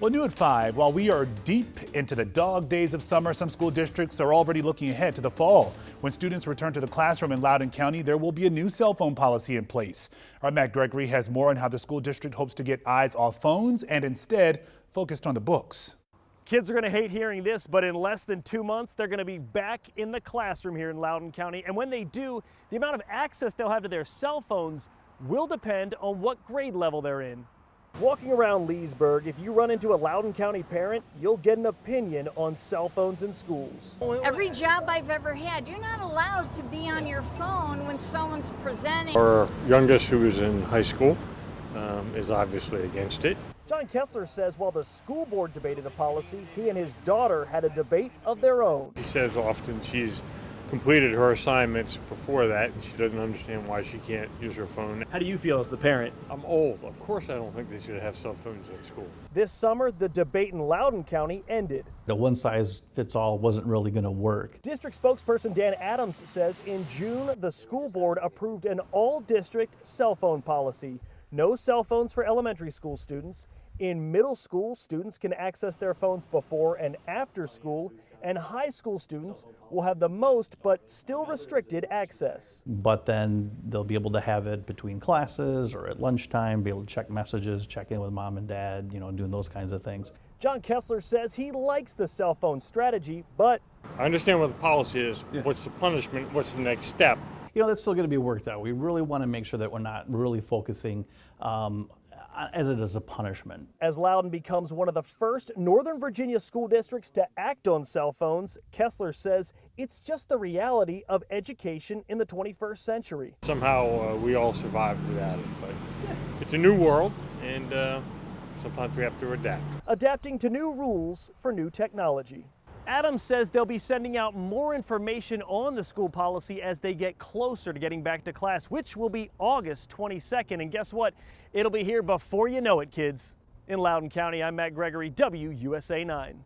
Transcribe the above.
Well, new at 5, while we are deep into the dog days of summer, some school districts are already looking ahead to the fall. When students return to the classroom in Loudoun County, there will be a new cell phone policy in place. Our Matt Gregory has more on how the school district hopes to get eyes off phones and instead focused on the books. Kids are going to hate hearing this, but in less than 2 months, they're going to be back in the classroom here in Loudoun County. And when they do, the amount of access they'll have to their cell phones will depend on what grade level they're in. Walking around Leesburg, if you run into a Loudoun County parent, you'll get an opinion on cell phones in schools. Every job I've ever had, you're not allowed to be on your phone when someone's presenting. Our youngest, who is in high school, is obviously against it. John Kessler says while the school board debated the policy, he and his daughter had a debate of their own. She says often she's completed her assignments before that and she doesn't understand why she can't use her phone. How do you feel as the parent? I'm old. Of course I don't think they should have cell phones in school. This summer, the debate in Loudoun County ended. The one-size-fits-all wasn't really going to work. District spokesperson Dan Adams says in June, the school board approved an all-district cell phone policy. No cell phones for elementary school students. In middle school, students can access their phones before and after school, and high school students will have the most but still restricted access. But then they'll be able to have it between classes or at lunchtime, be able to check messages, check in with mom and dad, doing those kinds of things. John Kessler says he likes the cell phone strategy, but I understand what the policy is. Yeah. What's the punishment? What's the next step? That's still going to be worked out. We really want to make sure that we're not really focusing as it is a punishment. As Loudoun becomes one of the first Northern Virginia school districts to act on cell phones, Kessler says it's just the reality of education in the 21st century. Somehow we all survived without it, but it's a new world and sometimes we have to adapt. Adapting to new rules for new technology. Adams says they'll be sending out more information on the school policy as they get closer to getting back to class, which will be August 22nd. And guess what? It'll be here before you know it, kids. In Loudoun County, I'm Matt Gregory, WUSA 9.